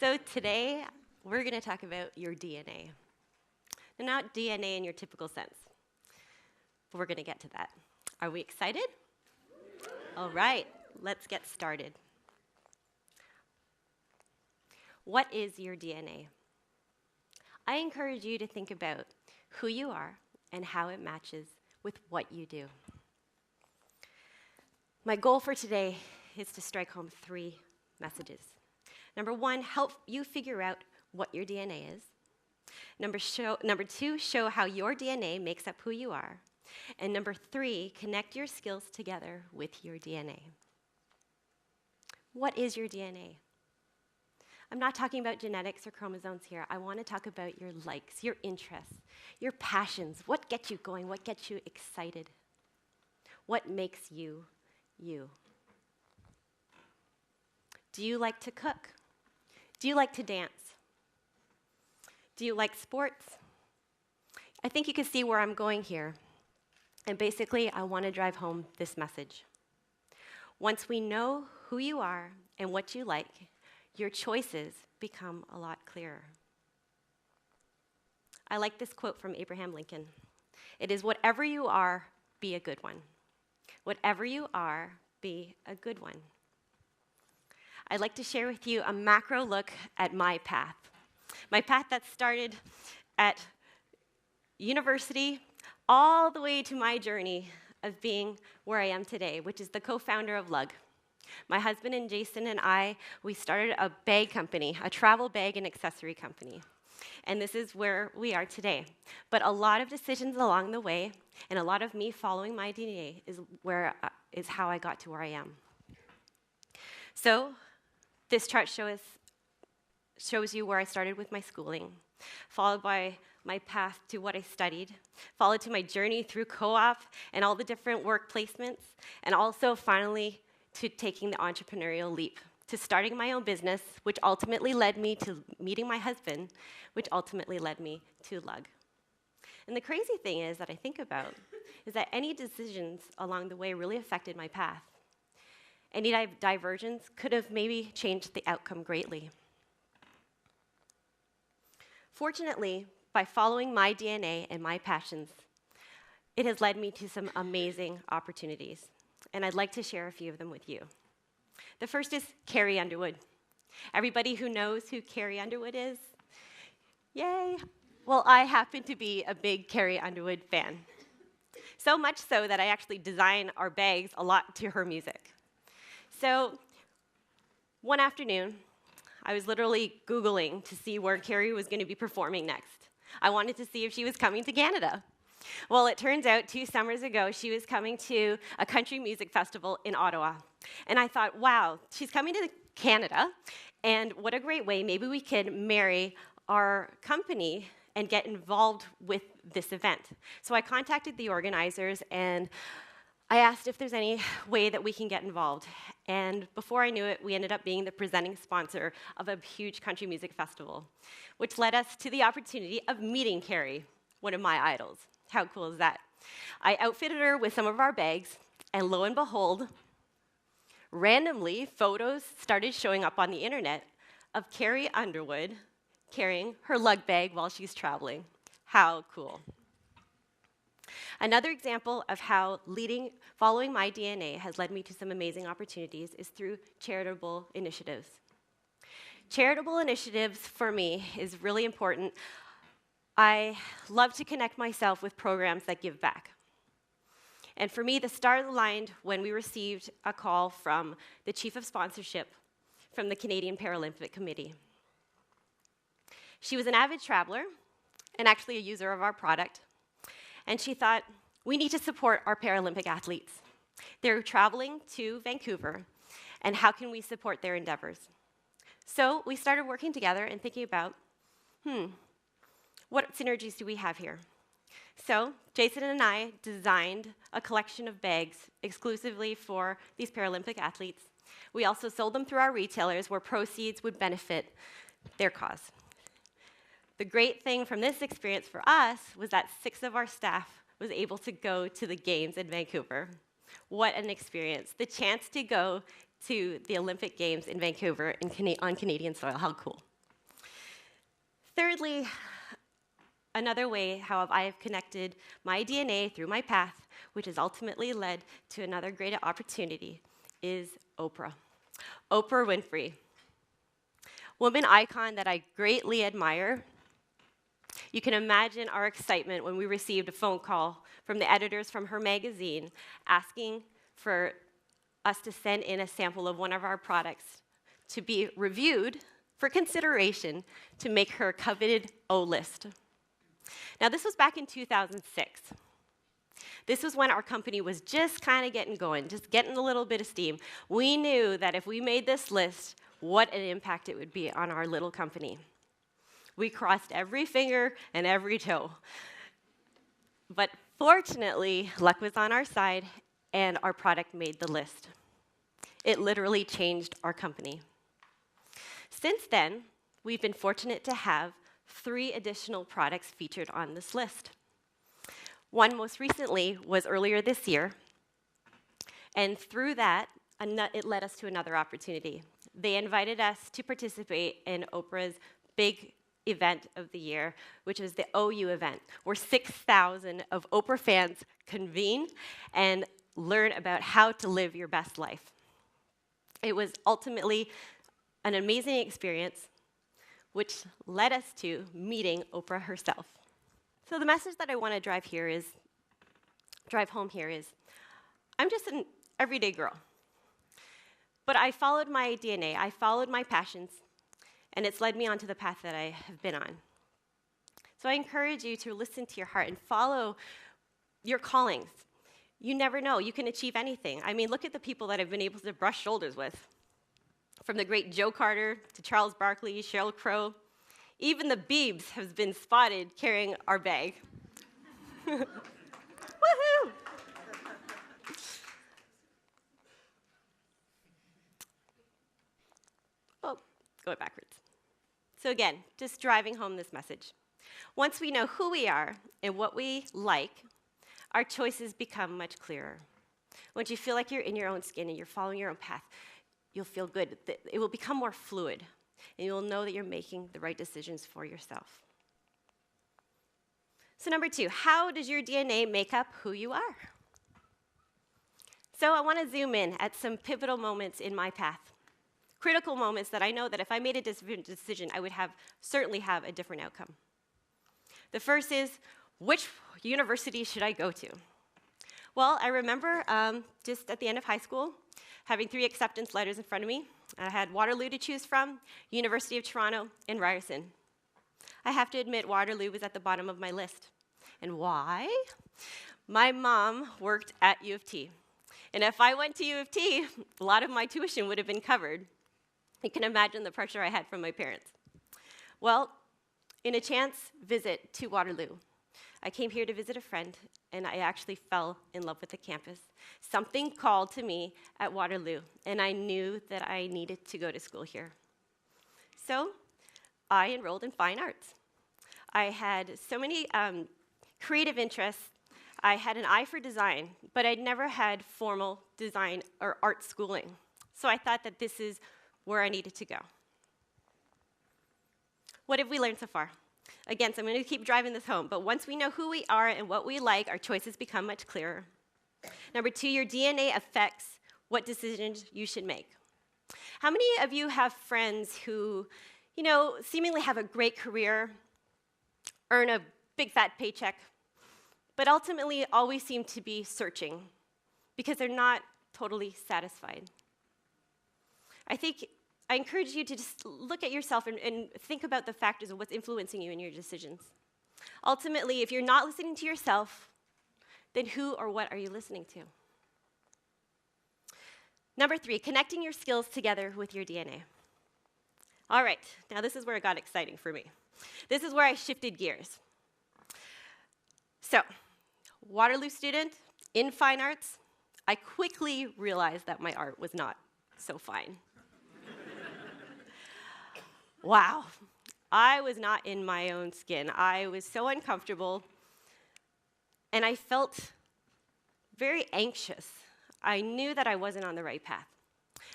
So today, we're going to talk about your DNA. And not DNA in your typical sense, but we're going to get to that. Are we excited? All right, let's get started. What is your DNA? I encourage you to think about who you are and how it matches with what you do. My goal for today is to strike home 3 messages. Number 1, help you figure out what your DNA is. Number 2, show how your DNA makes up who you are. And number 3, connect your skills together with your DNA. What is your DNA? I'm not talking about genetics or chromosomes here. I want to talk about your likes, your interests, your passions. What gets you going? What gets you excited? What makes you, you? Do you like to cook? Do you like to dance? Do you like sports? I think you can see where I'm going here. And basically, I want to drive home this message. Once we know who you are and what you like, your choices become a lot clearer. I like this quote from Abraham Lincoln. It is, "Whatever you are, be a good one. Whatever you are, be a good one." I'd like to share with you a macro look at my path. My path that started at university all the way to my journey of being where I am today, which is the co-founder of Lug. My husband and Jason and I, we started a bag company, a travel bag and accessory company. And this is where we are today. But a lot of decisions along the way, and a lot of me following my DNA is how I got to where I am. So this chart shows you where I started with my schooling, followed by my path to what I studied, followed to my journey through co-op and all the different work placements, and also finally to taking the entrepreneurial leap, to starting my own business, which ultimately led me to meeting my husband, which ultimately led me to Lug. And the crazy thing is that I think about is that any decisions along the way really affected my path. Any divergence could have maybe changed the outcome greatly. Fortunately, by following my DNA and my passions, it has led me to some amazing opportunities. And I'd like to share a few of them with you. The first is Carrie Underwood. Everybody who knows who Carrie Underwood is? Yay! Well, I happen to be a big Carrie Underwood fan. So much so that I actually design our bags a lot to her music. So one afternoon, I was literally Googling to see where Carrie was going to be performing next. I wanted to see if she was coming to Canada. Well, it turns out 2 summers ago, she was coming to a country music festival in Ottawa. And I thought, wow, she's coming to Canada, and what a great way. Maybe we could marry our company and get involved with this event. So I contacted the organizers, and I asked if there's any way that we can get involved. And before I knew it, we ended up being the presenting sponsor of a huge country music festival, which led us to the opportunity of meeting Carrie, one of my idols. How cool is that? I outfitted her with some of our bags, and lo and behold, randomly, photos started showing up on the internet of Carrie Underwood carrying her lug bag while she's traveling. How cool. Another example of how following my DNA has led me to some amazing opportunities is through charitable initiatives. Charitable initiatives, for me, is really important. I love to connect myself with programs that give back. And for me, the stars aligned when we received a call from the Chief of Sponsorship from the Canadian Paralympic Committee. She was an avid traveler and actually a user of our product. And she thought, we need to support our Paralympic athletes. They're traveling to Vancouver, and how can we support their endeavors? So we started working together and thinking about, what synergies do we have here? So Jason and I designed a collection of bags exclusively for these Paralympic athletes. We also sold them through our retailers where proceeds would benefit their cause. The great thing from this experience for us was that 6 of our staff was able to go to the games in Vancouver. What an experience. The chance to go to the Olympic Games in Vancouver on Canadian soil. How cool. Thirdly, another way how I have connected my DNA through my path, which has ultimately led to another great opportunity, is Oprah. Oprah Winfrey, woman icon that I greatly admire. You can imagine our excitement when we received a phone call from the editors from her magazine asking for us to send in a sample of one of our products to be reviewed for consideration to make her coveted O list. Now, this was back in 2006. This was when our company was just kind of getting going, just getting a little bit of steam. We knew that if we made this list, what an impact it would be on our little company. We crossed every finger and every toe. But fortunately, luck was on our side, and our product made the list. It literally changed our company. Since then, we've been fortunate to have 3 additional products featured on this list. One most recently was earlier this year, and through that, it led us to another opportunity. They invited us to participate in Oprah's big event of the year, which is the OU event, where 6,000 of Oprah fans convene and learn about how to live your best life. It was ultimately an amazing experience, which led us to meeting Oprah herself. So the message that I want to drive home here is, I'm just an everyday girl. But I followed my DNA, I followed my passions, and it's led me onto the path that I have been on. So I encourage you to listen to your heart and follow your callings. You never know, you can achieve anything. I mean, look at the people that I've been able to brush shoulders with. From the great Joe Carter to Charles Barkley, Sheryl Crow, even the Biebs have been spotted carrying our bag. Woohoo! Oh, going backwards. So again, just driving home this message. Once we know who we are and what we like, our choices become much clearer. Once you feel like you're in your own skin and you're following your own path, you'll feel good. It will become more fluid, and you'll know that you're making the right decisions for yourself. So number 2, how does your DNA make up who you are? So I want to zoom in at some pivotal moments in my path, critical moments that I know that if I made a different decision, I would certainly have a different outcome. The first is, which university should I go to? Well, I remember just at the end of high school, having 3 acceptance letters in front of me. I had Waterloo to choose from, University of Toronto, and Ryerson. I have to admit, Waterloo was at the bottom of my list. And why? My mom worked at U of T. And if I went to U of T, a lot of my tuition would have been covered. You can imagine the pressure I had from my parents. Well, in a chance visit to Waterloo, I came here to visit a friend, and I actually fell in love with the campus. Something called to me at Waterloo, and I knew that I needed to go to school here. So I enrolled in fine arts. I had so many creative interests. I had an eye for design, but I'd never had formal design or art schooling. So I thought that this is where I needed to go. What have we learned so far? Again, so I'm going to keep driving this home, but once we know who we are and what we like, our choices become much clearer. Number 2, your DNA affects what decisions you should make. How many of you have friends who, seemingly have a great career, earn a big fat paycheck, but ultimately always seem to be searching because they're not totally satisfied? I encourage you to just look at yourself and think about the factors of what's influencing you in your decisions. Ultimately, if you're not listening to yourself, then who or what are you listening to? Number 3, connecting your skills together with your DNA. All right, now this is where it got exciting for me. This is where I shifted gears. So, Waterloo student in fine arts, I quickly realized that my art was not so fine. Wow, I was not in my own skin. I was so uncomfortable, and I felt very anxious. I knew that I wasn't on the right path.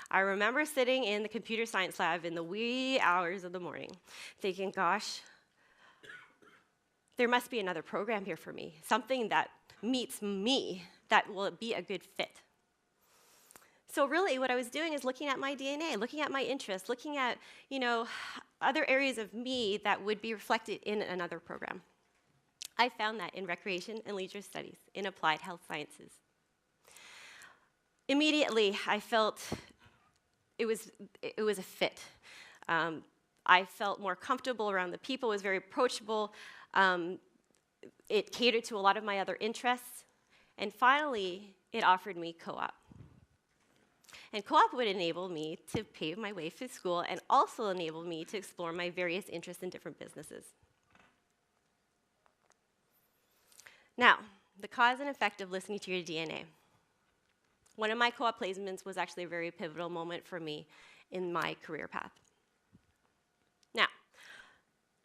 I remember sitting in the computer science lab in the wee hours of the morning, thinking, gosh, there must be another program here for me, something that meets me, that will be a good fit. So really what I was doing is looking at my DNA, looking at my interests, looking at, other areas of me that would be reflected in another program. I found that in recreation and leisure studies, in applied health sciences. Immediately, I felt it was a fit. I felt more comfortable around the people, it was very approachable. It catered to a lot of my other interests. And finally, it offered me co-op. And co-op would enable me to pave my way through school and also enable me to explore my various interests in different businesses. Now, the cause and effect of listening to your DNA. One of my co-op placements was actually a very pivotal moment for me in my career path. Now,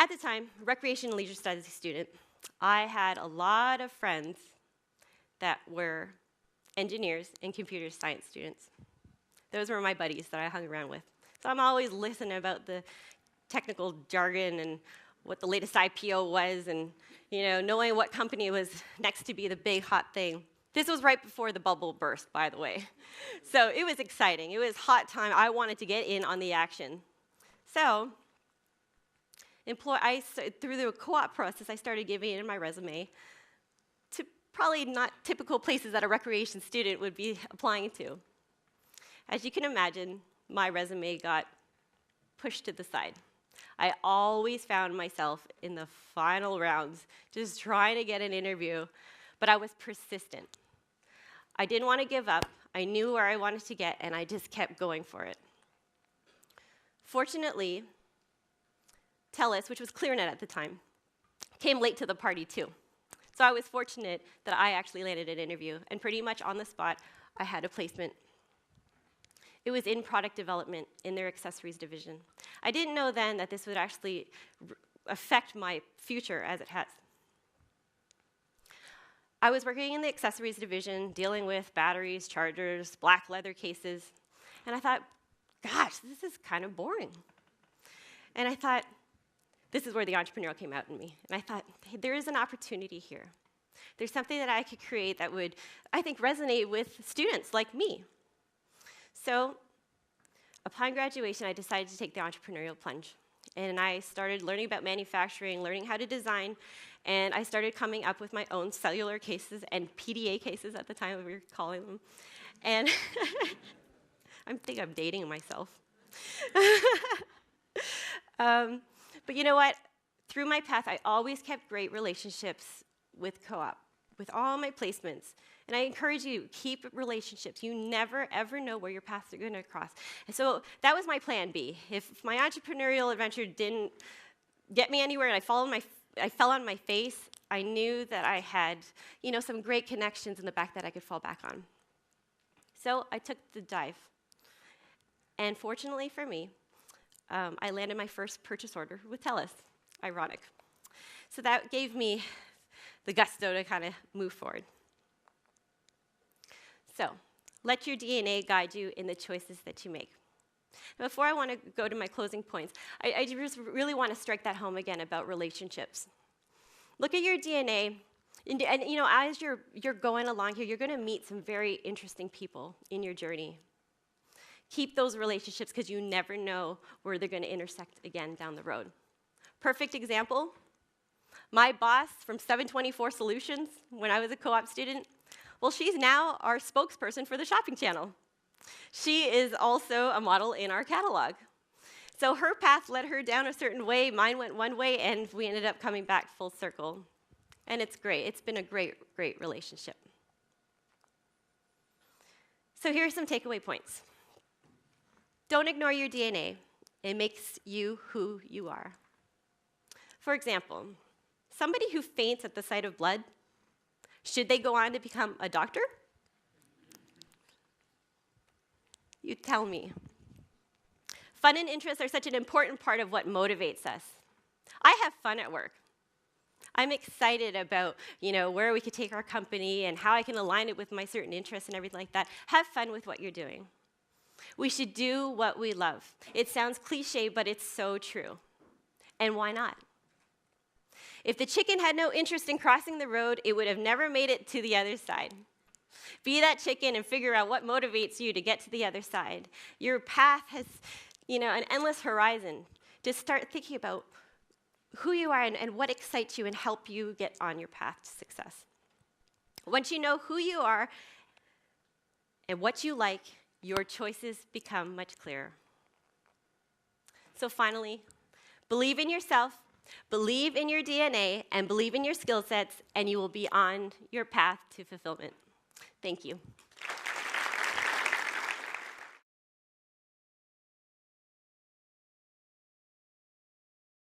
at the time, recreation and leisure studies student, I had a lot of friends that were engineers and computer science students. Those were my buddies that I hung around with. So I'm always listening about the technical jargon and what the latest IPO was and, knowing what company was next to be the big hot thing. This was right before the bubble burst, by the way. So it was exciting. It was hot time. I wanted to get in on the action. So through the co-op process, I started giving in my resume to probably not typical places that a recreation student would be applying to. As you can imagine, my resume got pushed to the side. I always found myself in the final rounds just trying to get an interview, but I was persistent. I didn't want to give up. I knew where I wanted to get, and I just kept going for it. Fortunately, TELUS, which was ClearNet at the time, came late to the party too. So I was fortunate that I actually landed an interview, and pretty much on the spot, I had a placement. It was in product development in their accessories division. I didn't know then that this would actually affect my future as it has. I was working in the accessories division, dealing with batteries, chargers, black leather cases, and I thought, gosh, this is kind of boring. And I thought, this is where the entrepreneurial came out in me. And I thought, hey, there is an opportunity here. There's something that I could create that would, I think, resonate with students like me. So, upon graduation, I decided to take the entrepreneurial plunge. And I started learning about manufacturing, learning how to design, and I started coming up with my own cellular cases and PDA cases at the time we were calling them. And I think I'm dating myself. But you know what? Through my path, I always kept great relationships with co-op, with all my placements. And I encourage you, keep relationships. You never, ever know where your paths are going to cross. And so that was my plan B. If my entrepreneurial adventure didn't get me anywhere and I fell on my face, I knew that I had, some great connections in the back that I could fall back on. So I took the dive. And fortunately for me, I landed my first purchase order with TELUS. Ironic. So that gave me the gusto to kind of move forward. So, let your DNA guide you in the choices that you make. Now, before I want to go to my closing points, I just really want to strike that home again about relationships. Look at your DNA, and as you're going along here, you're going to meet some very interesting people in your journey. Keep those relationships because you never know where they're going to intersect again down the road. Perfect example, my boss from 724 Solutions, when I was a co-op student, well, she's now our spokesperson for the shopping channel. She is also a model in our catalog. So her path led her down a certain way, mine went one way, and we ended up coming back full circle. And it's great. It's been a great, great relationship. So here are some takeaway points. Don't ignore your DNA. It makes you who you are. For example, somebody who faints at the sight of blood, should they go on to become a doctor? You tell me. Fun and interests are such an important part of what motivates us. I have fun at work. I'm excited about, where we could take our company and how I can align it with my certain interests and everything like that. Have fun with what you're doing. We should do what we love. It sounds cliche, but it's so true. And why not? If the chicken had no interest in crossing the road, it would have never made it to the other side. Be that chicken and figure out what motivates you to get to the other side. Your path has, an endless horizon. Just start thinking about who you are and what excites you and help you get on your path to success. Once you know who you are and what you like, your choices become much clearer. So finally, believe in yourself, believe in your DNA, and believe in your skill sets, and you will be on your path to fulfillment. Thank you.